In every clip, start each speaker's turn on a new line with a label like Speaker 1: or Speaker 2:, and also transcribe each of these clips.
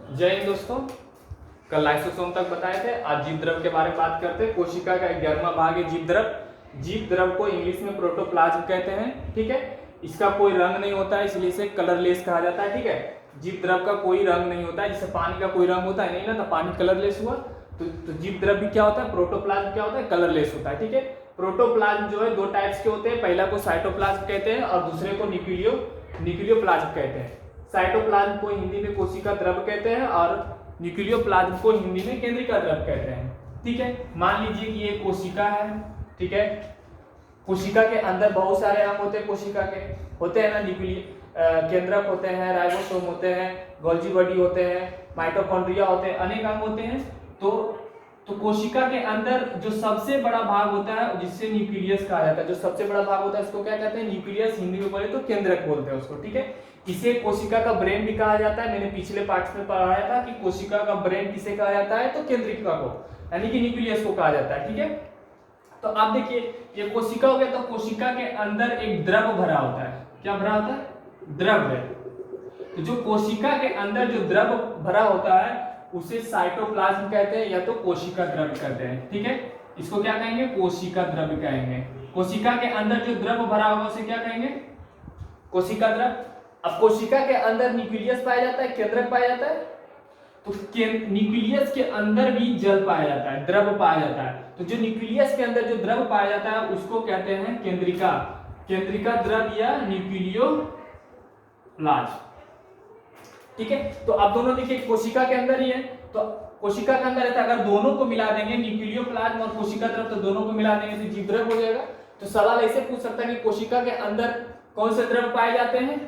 Speaker 1: जय हिंद दोस्तों। कल लाइसोसोम तक बताए थे, आज जीव द्रव के बारे में बात करते हैं। कोशिका का 11वां भाग है जीव द्रव। जीव द्रव को इंग्लिश में प्रोटोप्लाज्म कहते हैं, ठीक है। इसका कोई रंग नहीं होता है, इसलिए इसे कलरलेस कहा जाता है, ठीक है। जीव द्रव का कोई रंग नहीं होता है, जैसे पानी का कोई रंग होता है नहीं ना, तो पानी कलरलेस हुआ। तो जीव द्रव भी क्या होता है, प्रोटोप्लाज्म क्या होता है, कलरलेस होता है, ठीक है। प्रोटोप्लाज्म जो है दो टाइप्स के होते हैं, पहला को साइटोप्लाज्म कहते हैं और दूसरे को न्यूक्लियोप्लाज्म कहते हैं। साइटोप्लाज्म को हिंदी में कोशिका द्रव कहते हैं और न्यूक्लियोप्लाज्म को हिंदी में केंद्रिका द्रव कहते हैं, ठीक है। मान लीजिए कि ये कोशिका है, ठीक है। कोशिका के अंदर बहुत सारे अंग होते हैं, कोशिका के होते हैं ना, केंद्रक होते हैं, राइबोसोम होते हैं, गोल्जी बॉडी होते हैं, माइटोकॉन्ड्रिया होते हैं, अनेक अंग होते हैं। तो कोशिका के अंदर जो सबसे बड़ा भाग होता है जिससे न्यूक्लियस कहा जाता है, जो सबसे बड़ा भाग होता है उसको क्या कहते हैं, न्यूक्लियस। हिंदी में बोले तो केंद्रक बोलते हैं उसको, ठीक है। इसे कोशिका का ब्रेन भी कहा जाता है। मैंने पिछले पार्ट में पढ़ाया था कि कोशिका का ब्रेन किसे कहा जाता है, तो केंद्रिका को यानी कि न्यूक्लियस को कहा जाता है, ठीक है। तो आप देखिए ये कोशिका हो गया, तो कोशिका के अंदर एक द्रव भरा होता है। क्या भरा होता है, द्रव है। तो जो कोशिका के अंदर जो द्रव भरा होता है उसे साइटोप्लाज्म कहते हैं या तो कोशिका द्रव कहते हैं, ठीक है। इसको क्या कहेंगे, कोशिका द्रव कहेंगे। कोशिका के अंदर जो द्रव भरा होगा उसे क्या कहेंगे, कोशिका द्रव। अब कोशिका के अंदर न्यूक्लियस पाया जाता है, केंद्रक पाया जाता है। तो न्यूक्लियस के अंदर भी जल पाया जाता है, द्रव पाया जाता है। तो जो न्यूक्लियस के अंदर जो द्रव पाया जाता है उसको कहते हैं केंद्रिका, केंद्रिका द्रव या न्यूक्लियोप्लाज्म, ठीक है। तो अब दोनों देखिए कोशिका के अंदर ही है, तो कोशिका के अंदर है, अगर दोनों को मिला देंगे न्यूक्लियोप्लाज्म और कोशिका द्रव, तो दोनों को मिला देंगे तो जीव द्रव हो जाएगा। तो सवाल ऐसे पूछ सकता है कि कोशिका के अंदर कौन से द्रव पाए जाते हैं,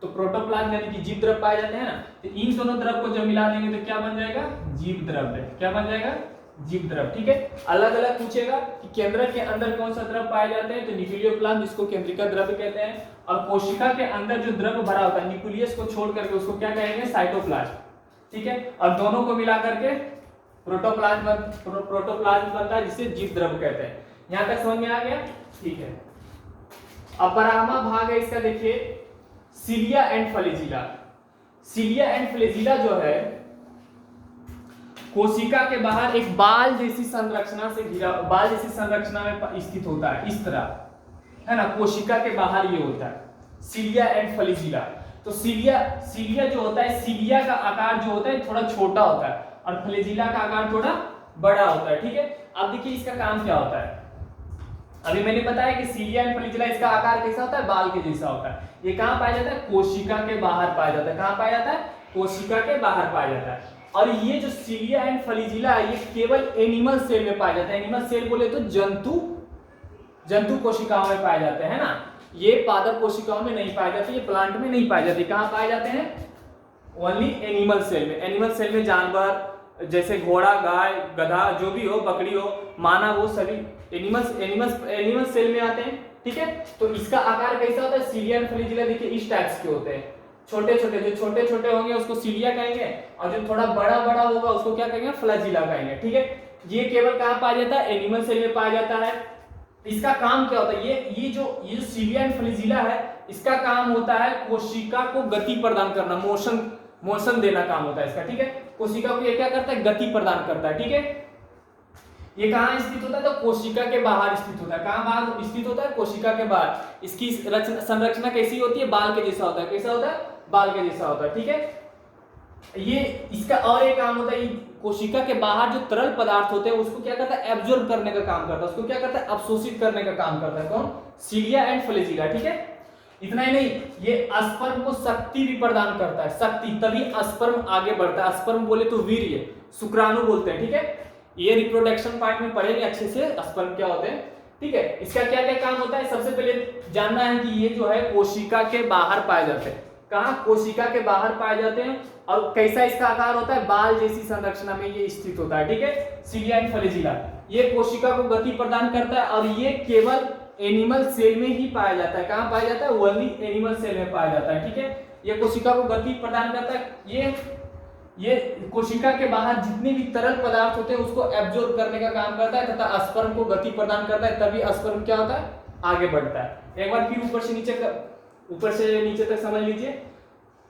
Speaker 1: तो प्रोटोप्लाज्म यानी कि जीव द्रव पाए जाते हैं ना। तो इन दोनों द्रव को जब मिला देंगे तो क्या बन जाएगा, जीव द्रव है। क्या बन जाएगा, जीव द्रव, ठीक है। अलग अलग पूछेगा कि केंद्रक के अंदर कौन सा द्रव पाए जाते हैं, तो न्यूक्लियोप्लाज्म जिसको केंद्रिका द्रव कहते हैं, और कोशिका के अंदर जो द्रव भरा होता है न्यूक्लियस को छोड़ करके उसको क्या कहेंगे, साइटोप्लाज्म, ठीक है। और दोनों को मिला करके प्रोटोप्लाज्म बनता है जिसे जीव द्रव कहते हैं। यहां तक समझ में आ गया, ठीक है। अब 12वां भाग है इसका, देखिए cilia and flagella. Cilia and flagella जो है कोशिका के बाहर एक बाल जैसी संरचना से घिरा, बाल जैसी संरचना में स्थित होता है, इस तरह है ना। कोशिका के बाहर ये होता है सिलिया एंड फ्लैजिला। तो सिलिया जो होता है, सिलिया का आकार जो होता है थोड़ा छोटा होता है और फ्लैजिला का आकार थोड़ा बड़ा होता है, ठीक है। अब देखिए इसका काम क्या होता है। अभी मैंने बताया कि सिलिया एंड फ्लैजिला इसका आकार कैसा होता है, बाल के जैसा होता है। ये कहां पाया जाता है, कोशिका के बाहर पाया जाता है। कहां पाया जाता है, कोशिका के बाहर पाया जाता है। और ये जो सिलिया एंड फ्लैजिला ये केवल एनिमल सेल में पाया जाता है। एनिमल सेल बोले तो जंतु कोशिकाओं में पाए जाते हैं ना। ये पादप कोशिकाओं में नहीं पाए जाते, ये प्लांट में नहीं पाए जाते। कहां पाए जाते हैं, ओनली एनिमल सेल में। एनिमल सेल में जानवर जैसे घोड़ा, गाय, गधा, जो भी हो, बकरी हो, मानव हो, सभी एनिमल सेल में आते हैं, ठीक है। तो इसका आकार कैसा होता है, सिलिया एंड फ्लैजिला देखिए इस टाइप्स के होते हैं। छोटे छोटे, जो छोटे छोटे होंगे उसको सिलिया कहेंगे और जो थोड़ा बड़ा बड़ा होगा उसको क्या कहेंगे, फ्लैजिला कहेंगे, ठीक है। ये केवल कहां पाया जाता है, एनिमल सेल में पाया जाता है। इसका काम क्या होता है, ये जो सिलिया एंड फ्लैजिला है इसका काम होता है कोशिका को गति प्रदान करना, मोशन देना काम होता है इसका, ठीक है। कोशिका को ये क्या करता है, गति प्रदान करता है, ठीक है। ये कहां स्थित होता है, तो कोशिका के बाहर स्थित होता है। कहां बाहर स्थित होता है, कोशिका के बाहर। इसकी संरचना कैसी होती है, बाल के जैसा होता है। कैसा होता है, बाल के जैसा होता है, ठीक है। ये इसका और एक काम होता है, कोशिका के बाहर जो तरल पदार्थ होते हैं उसको क्या करता है, एब्जॉर्ब करने का काम करता है, उसको क्या करता है, अवशोषित करने का काम करता है। कौन, सिलिया एंड फ्लैजिला, ठीक है। इतना ही नहीं, ये स्पर्म को शक्ति भी प्रदान करता है, शक्ति, तभी स्पर्म आगे बढ़ता है। स्पर्म बोले तो वीर्य, शुक्राणु बोलते हैं, ठीक है। ये रिप्रोडक्शन पार्ट में पढ़ेंगे अच्छे से स्पर्म क्या होते हैं, ठीक है। इसका क्या क्या काम होता है, सबसे पहले जानना है कि ये जो है कोशिका के बाहर पाए जाते हैं। कहां, कोशिका के बाहर पाए जाते हैं। और कैसा इसका आकार होता है, बाल जैसी संरचना में ये स्थित होता है, ठीक है। सिलिया एंड फ्लैजिला ये कोशिका को गति प्रदान करता है और ये केवल एनिमल सेल में ही पाया जाता है। कहां पाया जाता है, ओनली एनिमल सेल में पाया जाता है, ठीक है। ये कोशिका को गति प्रदान करता है। ये कोशिका के बाहर जितने भी तरल पदार्थ होते हैं उसको एब्जॉर्ब करने का काम करता है तथा स्पर्म को गति प्रदान करता है, तभी स्पर्म क्या होता है, आगे बढ़ता है। एक बार फिर ऊपर से नीचे तक समझ लीजिए।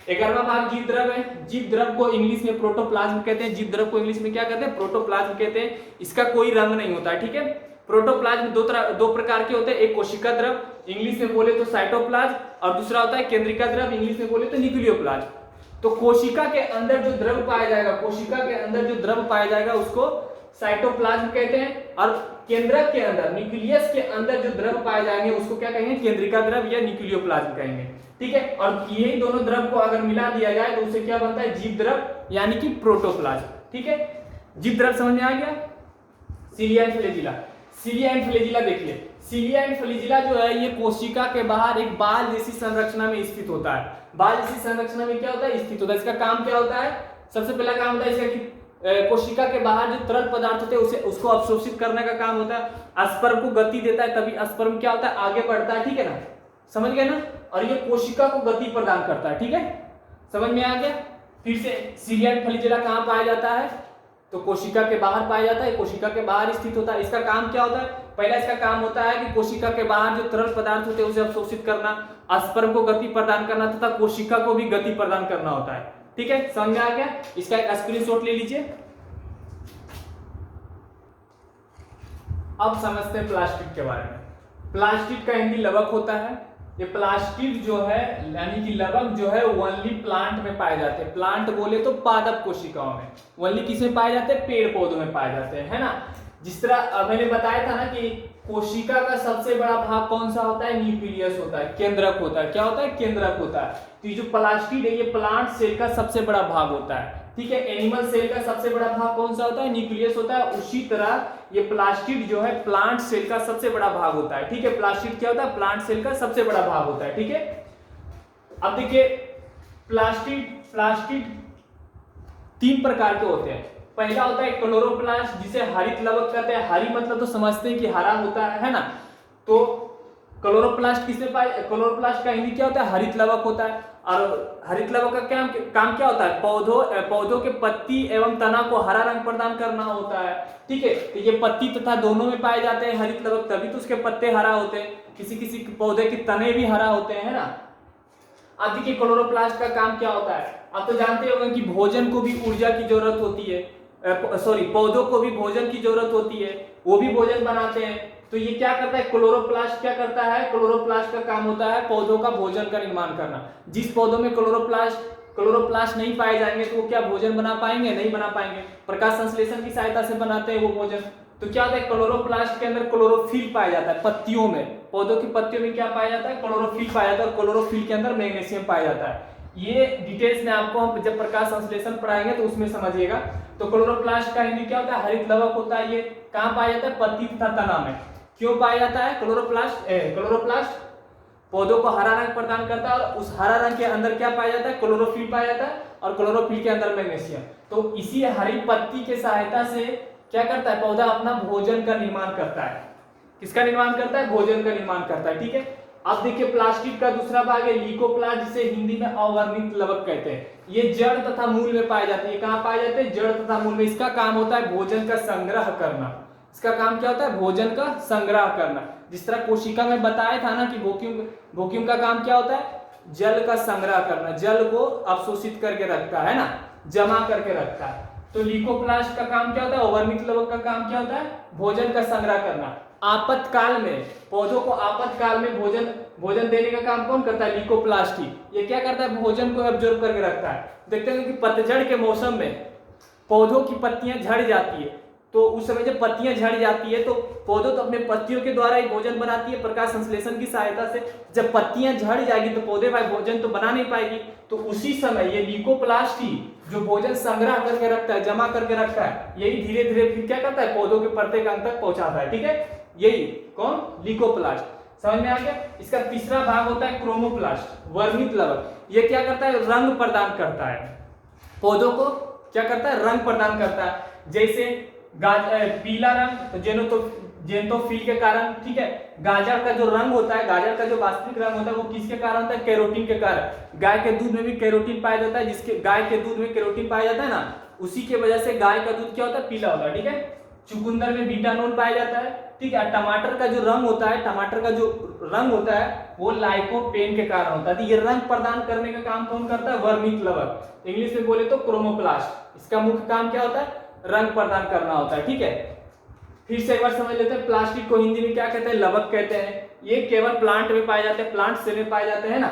Speaker 1: 11वां भाग जीव द्रव है। जीव द्रव को इंग्लिश में प्रोटोप्लाज्म कहते हैं। जीव द्रव को इंग्लिश में क्या कहते हैं? प्रोटोप्लाज्म कहते हैं। इसका कोई रंग नहीं होता है, ठीक है। प्रोटोप्लाज्म दो प्रकार के होते हैं, एक कोशिका द्रव इंग्लिश में बोले तो साइटोप्लाज्म, और दूसरा होता है केंद्रिका द्रव इंग्लिश में बोले तो न्यूक्लियोप्लाज्म। तो कोशिका के अंदर जो द्रव पाया जाएगा, कोशिका के अंदर जो द्रव पाया जाएगा उसको साइटोप्लाज्म कहते हैं, और केंद्रक के अंदर न्यूक्लियस के अंदर जो द्रव पाए जाएंगे उसको क्या कहेंगे? केंद्रिका द्रव या न्यूक्लियोप्लाज्म कहेंगे, ठीक है। और यही दोनों द्रव को अगर मिला दिया जाए तो उसे क्या बनता है? जीव द्रव यानी कि प्रोटोप्लाज्म, ठीक है। जीव द्रव समझ में आ गया। Cilia and flagella, cilia and flagella देखिए, सीलिया एंड फ्लैजिला जो है ये कोशिका के बाहर एक बाल जैसी संरचना में स्थित होता है। बाल जैसी संरचना में क्या होता है? स्थित होता है। इसका काम क्या होता है? सबसे पहला काम होता है इसका कि कोशिका के बाहर जो तरल पदार्थ होते हैं उसे उसको अवशोषित करने का काम होता है। स्पर्म को गति देता है, तभी स्पर्म क्या होता है? आगे बढ़ता है, ठीक है ना, समझ गए ना। और ये कोशिका को गति प्रदान करता है, ठीक है, समझ में आ गया। फिर से सीलिया एंड फ्लैजिला कहाँ पाया जाता है? तो कोशिका के बाहर पाया जाता है, कोशिका के बाहर स्थित होता है। इसका काम क्या होता है? पहला इसका काम होता है कि कोशिका के बाहर जो तरल पदार्थ होते हैं उसे अवशोषित करना, स्पर्म को गति प्रदान करना तथा कोशिका को भी गति प्रदान करना होता है, ठीक है, समझ आ गया। इसका एक स्क्रीनशॉट ले लीजिए। अब समझते हैं प्लास्टिड के बारे में। प्लास्टिड का हिंदी लवक होता है। ये प्लास्टिड जो है यानी कि लवक जो है ओनली प्लांट में पाए जाते हैं। प्लांट बोले तो पादप कोशिकाओं में। ओनली किस में पाए जाते हैं? पेड़ पौधों में पाए जाते हैं, है ना। जिस तरह मैंने बताया था ना कि कोशिका का सबसे बड़ा भाग कौन सा होता है? न्यूक्लियस होता है, केंद्रक होता है। क्या होता है? केंद्रक होता है। तो ये जो प्लास्टिड है ये प्लांट सेल का सबसे बड़ा भाग होता है, ठीक है। एनिमल सेल का सबसे बड़ा भाग कौन सा होता है? न्यूक्लियस होता है। उसी तरह ये प्लास्टिड जो है प्लांट सेल का सबसे बड़ा भाग होता है, ठीक है। प्लास्टिड क्या होता है? प्लांट सेल का सबसे बड़ा भाग होता है, ठीक है। अब देखिए प्लास्टिड 3 प्रकार के होते हैं। पहला होता है क्लोरोप्लास्ट, जिसे हरित लवक कहते हैं। हरी मतलब तो समझते हैं कि हरा होता है ना। तो क्लोरोप्लास्ट किसमें पाए? क्लोरोप्लास्ट का हिंदी क्या होता है? हरित लवक होता है। और हरित लवक का काम क्या होता है? पौधों के पत्ती एवं तना को हरा रंग प्रदान करना होता है, ठीक है। तो ये पत्ती तथा दोनों में पाए जाते हैं हरित लवक, तभी तो उसके पत्ते हरा होते हैं। किसी किसी पौधे के तने भी हरा होते हैं, है ना। अब देखिए क्लोरोप्लास्ट का काम क्या होता है। आप तो जानते होंगे कि भोजन को भी ऊर्जा की जरूरत होती है, पौधों को भी भोजन की जरूरत होती है, वो भी भोजन बनाते हैं। तो ये क्या करता है? क्लोरोप्लास्ट क्या करता है? क्लोरोप्लास्ट का काम होता है पौधों का भोजन का निर्माण करना। जिस पौधों में क्लोरोप्लास्ट नहीं पाए जाएंगे तो वो क्या भोजन बना पाएंगे? नहीं बना पाएंगे। प्रकाश संश्लेषण की सहायता से बनाते हैं वो भोजन। तो क्या होता है? क्लोरोप्लास्ट के अंदर क्लोरोफिल पाया जाता है। पत्तियों में, पौधों की पत्तियों में क्या पाया जाता है? क्लोरोफिल पाया जाता है। और क्लोरोफिल के अंदर मैग्नीशियम पाया जाता है। ये डिटेल्स में आपको हम जब प्रकाश संश्लेषण पढ़ाएंगे तो उसमें समझिएगा। तो क्लोरोप्लास्ट का हिंदी क्या होता है? हरित लवक होता है। ये कहाँ पाया जाता है? पत्ती तथा तना में। क्यों पाया जाता है क्लोरोप्लास्ट? पौधों को हरा रंग प्रदान करता है, और उस हरा रंग के अंदर क्या पाया जाता है? क्लोरोफिल पाया जाता है, और क्लोरोफिल के अंदर मैग्नीशियम। तो इसी हरी पत्ती के सहायता से क्या करता है? पौधा अपना भोजन का निर्माण करता है। किसका निर्माण करता है? भोजन का निर्माण करता है, ठीक है। अब देखिए प्लास्टिक का दूसरा भाग है लीकोप्लास्ट, जिसे हिंदी में अवर्णित लवक कहते हैं। ये जड़ तथा मूल में पाए जाते हैं। कहाँ पाए जाते हैं? जड़ तथा मूल में। इसका काम होता है भोजन का संग्रह करना। इसका काम क्या होता है? भोजन का संग्रह करना। जिस तरह कोशिका में बताया था ना कि वैक्यूम का काम क्या होता है? जल का संग्रह करना, जल को अवशोषित करके रखता है ना, जमा करके रखता है। तो लीकोप्लास्ट का काम क्या होता है? अवर्णित लवक का काम क्या होता है? भोजन का संग्रह करना। आपातकाल में, पौधों को आपातकाल में भोजन देने का काम कौन करता है? लीकोप्लास्ट ही। ये क्या करता है? भोजन को एब्जॉर्ब करके रखता है। देखते हैं कि पतझड़ के मौसम में पौधों की पत्तियां झड़ जाती है, तो उस समय जब पत्तियां झड़ जाती है तो पौधों तो अपने पत्तियों के द्वारा ही भोजन बनाती है प्रकाश संश्लेषण की सहायता से। जब पत्तियां झड़ जाएगी तो पौधे भाई भोजन तो बना नहीं पाएगी। तो उसी समय ये लीकोप्लास्ट ही जो भोजन संग्रह करके रखता है, जमा करके रखता है, यही धीरे धीरे फिर क्या करता है? पौधों के प्रत्येक अंग तक पहुंचाता है, ठीक है। यही कौन? लीकोप्लास्ट। समझ में आ गया। इसका तीसरा भाग होता है क्रोमोप्लास्ट, वर्णित लवक। ये क्या करता है? रंग प्रदान करता है। पौधों को क्या करता है? रंग प्रदान करता है। जैसे पीला रंग तो जेनटोफिल के कारण, ठीक है। गाजर का जो रंग होता है, गाजर का जो वास्तविक रंग होता है वो किसके कारण होता है? कैरोटीन के कारण। गाय के दूध में भी कैरोटीन पाया जाता है। जिसके गाय के दूध में कैरोटीन पाया जाता है ना, उसी की वजह से गाय का दूध क्या होता है? पीला होता है, ठीक है। चुकंदर में बीटानोल पाया जाता है, ठीक है। टमाटर का जो रंग होता है, टमाटर का जो रंग होता है वो लाइकोपेन के कारण होता है। तो ये रंग प्रदान करने का काम कौन करता है? वर्णित लवक, इंग्लिश में बोले तो क्रोमोप्लास्ट। इसका मुख्य काम क्या होता है? रंग प्रदान करना होता है, ठीक है। फिर से एक बार समझ लेते हैं, प्लास्टिक को हिंदी में क्या कहते हैं? लवक कहते हैं। ये केवल प्लांट में पाए जाते हैं, प्लांट सेल में पाए जाते हैं ना।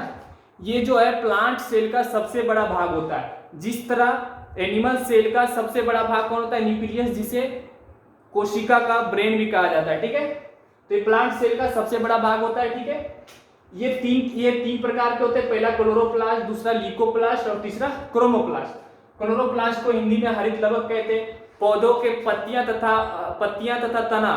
Speaker 1: ये जो है प्लांट सेल का सबसे बड़ा भाग होता है। जिस तरह एनिमल सेल का सबसे बड़ा भाग कौन होता है? न्यूक्लियस, जिसे कोशिका का ब्रेन भी कहा जाता है, ठीक है। तो ये प्लांट सेल का सबसे बड़ा भाग होता है, ठीक है। ये तीन प्रकार के होते हैं। पहला क्लोरोप्लास्ट, दूसरा ल्यूकोप्लास्ट और तीसरा क्रोमोप्लास्ट। क्लोरोप्लास्ट को हिंदी में हरित लवक कहते हैं। पौधों के पत्तियां तथा तना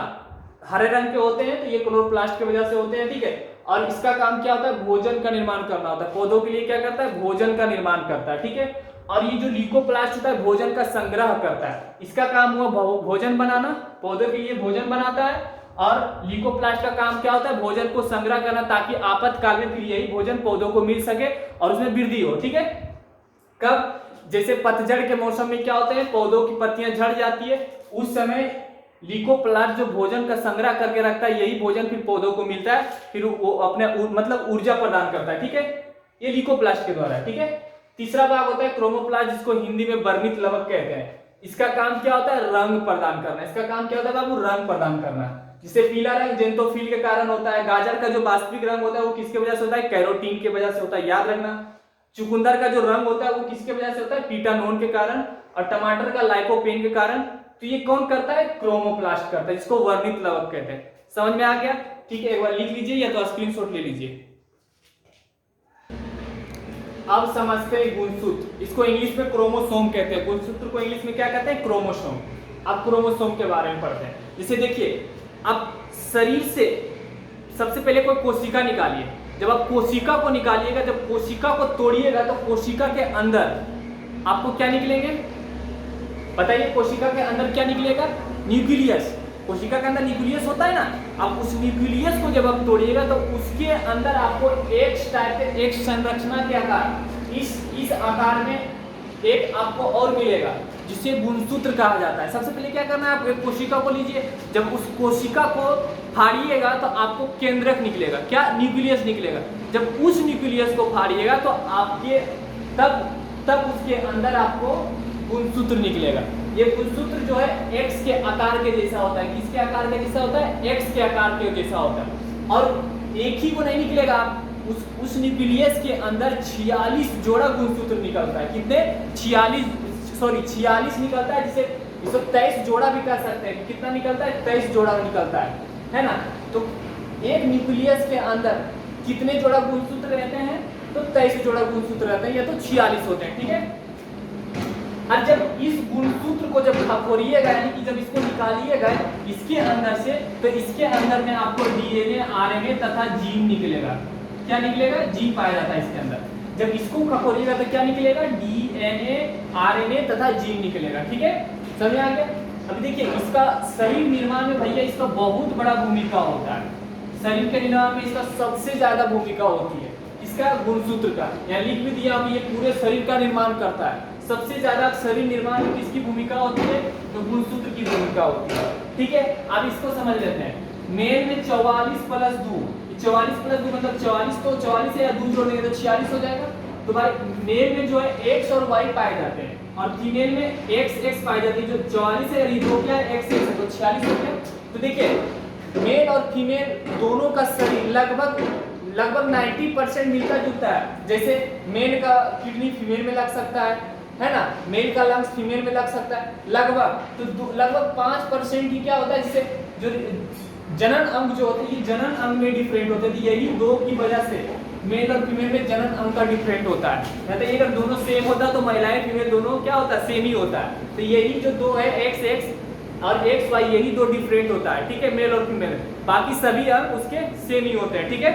Speaker 1: हरे रंग के होते हैं, तो ये क्लोरोप्लास्ट की वजह से होते हैं, ठीक है। और इसका काम क्या होता है? भोजन का निर्माण करना होता है। पौधों के लिए क्या करता है? भोजन का निर्माण करता है, ठीक है। और ये जो ल्यूकोप्लास्ट होता है भोजन का संग्रह करता है। इसका काम हुआ भोजन बनाना, पौधों के लिए भोजन बनाता है। और ल्यूकोप्लास्ट का काम क्या होता है? भोजन को संग्रह करना, ताकि आपातकाल में फिर यही भोजन पौधों को मिल सके और उसमें वृद्धि हो, ठीक है। कब? जैसे पतझड़ के मौसम में क्या होते हैं? पौधों की पत्तियां झड़ जाती है, उस समय ल्यूकोप्लास्ट जो भोजन का संग्रह करके रखता है, यही भोजन फिर पौधों को मिलता है, फिर वो अपने मतलब ऊर्जा प्रदान करता है, ठीक है। ये ल्यूकोप्लास्ट के द्वारा है, ठीक है। तीसरा भाग होता है क्रोमोप्लास्ट, जिसको हिंदी में वर्णित लवक कहते हैं। इसका काम क्या होता है? रंग प्रदान करना। इसका काम क्या होता है बाबू? रंग प्रदान करना। जिसे पीला रंग जेंटोफिल के कारण होता है। गाजर का जो वास्तविक रंग होता है वो किसके वजह से होता है? कैरोटीन के वजह से होता है, याद रखना। चुकंदर का जो रंग होता है वो किसके वजह से होता है? पीटानोन के कारण। और टमाटर का लाइकोपेन के कारण। तो ये कौन करता है? क्रोमोप्लास्ट करता है, जिसको वर्णित लवक कहते हैं। समझ में आ गया? ठीक है, एक बार लिख लीजिए या तो स्क्रीनशॉट ले लीजिए। अब समझते हैं गुणसूत्र। इसको इंग्लिश में क्रोमोसोम कहते हैं। गुणसूत्र को इंग्लिश में क्या कहते हैं? क्रोमोसोम। अब क्रोमोसोम के बारे में पढ़ते हैं। जैसे देखिए, अब शरीर से सबसे पहले कोई कोशिका निकालिए। जब आप कोशिका को निकालिएगा, जब कोशिका को तोड़िएगा, तो कोशिका के अंदर आपको क्या निकलेंगे? बताइए, कोशिका के अंदर क्या निकलेगा? न्यूक्लियस। कोशिका के अंदर न्यूक्लियस होता है ना। अब उस न्यूक्लियस को जब आप तोड़िएगा, तो उसके अंदर आपको एक संरचना के आकार, इस आकार में एक आपको और मिलेगा, जिसे गुणसूत्र कहा जाता है। सबसे पहले क्या करना है? आप एक कोशिका को लीजिए। जब उस कोशिका को फाड़िएगा तो आपको केंद्रक निकलेगा। क्या? न्यूक्लियस निकलेगा। जब उस न्यूक्लियस को फाड़िएगा तो आपके तब उसके अंदर आपको गुणसूत्र निकलेगा। ये गुणसूत्र जो है एक्स के आकार के जैसा होता है। किसके आकार के जैसा होता है? एक्स के आकार के जैसा होता है। और एक ही को नहीं निकलेगा, उस न्यूक्लियस के अंदर 46 जोड़ा गुणसूत्र निकलता है। कितने? 46 निकलता है, जिसे इसको 23 जोड़ा भी कह सकते हैं। कितना निकलता है? 23 जोड़ा निकलता है ना। तो एक न्यूक्लियस के अंदर कितने जोड़ा गुणसूत्र रहते हैं? तो 23 जोड़ा गुणसूत्र रहते हैं, या तो 46 होते हैं, ठीक है। और जब इस गुणसूत्र को जब खपोरिएगा, यानी कि जब इसको निकालिएगा इसके अंदर से, तो इसके अंदर में आपको डीएनए, आरएनए तथा जीन निकलेगा। क्या निकलेगा? जीन पाया जाता है इसके अंदर। जब इसको खपोरिएगा तो क्या निकलेगा? डीएनए, आरएनए तथा जीन निकलेगा, ठीक है। समझ आ गया? अभी देखिए, इसका शरीर निर्माण में भैया इसका बहुत बड़ा भूमिका होता है। शरीर के निर्माण में इसका सबसे ज्यादा भूमिका होती है, इसका गुणसूत्र का। यहाँ लिख भी दिया, ये पूरे शरीर का निर्माण करता है। सबसे ज्यादा शरीर निर्माण में किसकी भूमिका होती है? तो गुणसूत्र की भूमिका होती है, ठीक है। अब इसको समझ लेते हैं। मेल में 44+2, 44+2 मतलब 44, तो 44 है या 2 जोड़ेंगे तो 46 हो जाएगा। तो भाई मेल में जो है एक्स और वाई पाए जाते हैं, और फीमेल में एक्स पाई जाती है। जो 44 है, ये दो क्या है? एक्स है, तो 46 हो गया। तो देखिए, मेल और फीमेल दोनों का शरीर लगभग 90% मिलता जुलता है। जैसे मेल का किडनी फीमेल में लग सकता है ना। मेल का लंग्स फीमेल में लग सकता है लगभग। तो लगभग 5% ही क्या होता है, जिसे जो जनन अंग जो होते हैं, ये जनन अंग में डिफरेंट होते हैं। यही दो की वजह से मेल और फीमेल में जनन अंग का डिफरेंट होता है। तो अगर दोनों सेम होता तो महिलाएं फीमेल दोनों क्या होता है? सेम ही होता है। तो यही जो दो है, एक्स और एक्स वाई, यही दो डिफरेंट होता है, ठीक है, मेल और फीमेल। बाकी सभी अंग उसके सेम ही होते हैं, ठीक है।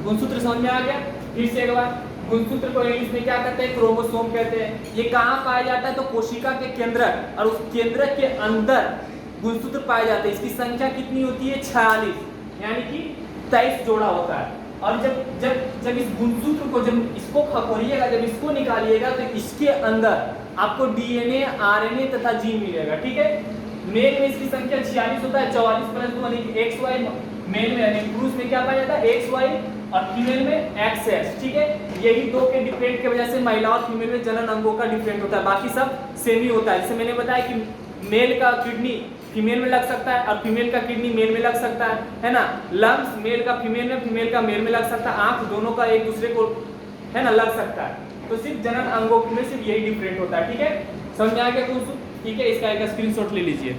Speaker 1: गुणसूत्र समझ में आ गया? फिर से एक बार, गुणसूत्र को इंग्लिश में क्या कहते हैं? क्रोमोसोम कहते हैं। ये कहाँ पाया जाता है? तो कोशिका के केंद्रक, और उस केंद्रक के अंदर गुणसूत्र पाए जाते हैं। इसकी संख्या कितनी होती है? 46, यानी कि 23 जोड़ा होता है। और जब इस गुणसूत्र को, जब इसको खपोरिएगा, जब इसको निकालिएगा, तो इसके अंदर आपको डीएनए, आरएनए तथा जीन मिलेगा, ठीक है। मेल में इसकी संख्या 46 होता है, 44 प्लस 2 यानी कि एक्स वाई मेल में, यानी पुरुष में क्या पाया जाता है एक्स वाई और फीमेल में एक्स एस। ठीक है, यही दो के डिफरेंट के वजह से महिला और फीमेल में जनन अंगों का डिफरेंट होता है, बाकी सब सेम ही होता है। जैसे मैंने बताया कि मेल का किडनी फीमेल में लग सकता है और फीमेल का किडनी मेल में लग सकता है ना। लंग्स मेल का फीमेल में, फीमेल का मेल में लग सकता है। आंख दोनों का एक दूसरे को है ना लग सकता है। तो सिर्फ जनन अंगों में सिर्फ यही डिफरेंट होता है। ठीक है, समझ में आ गया दोस्तों? ठीक है, इसका एक स्क्रीनशॉट ले लीजिए।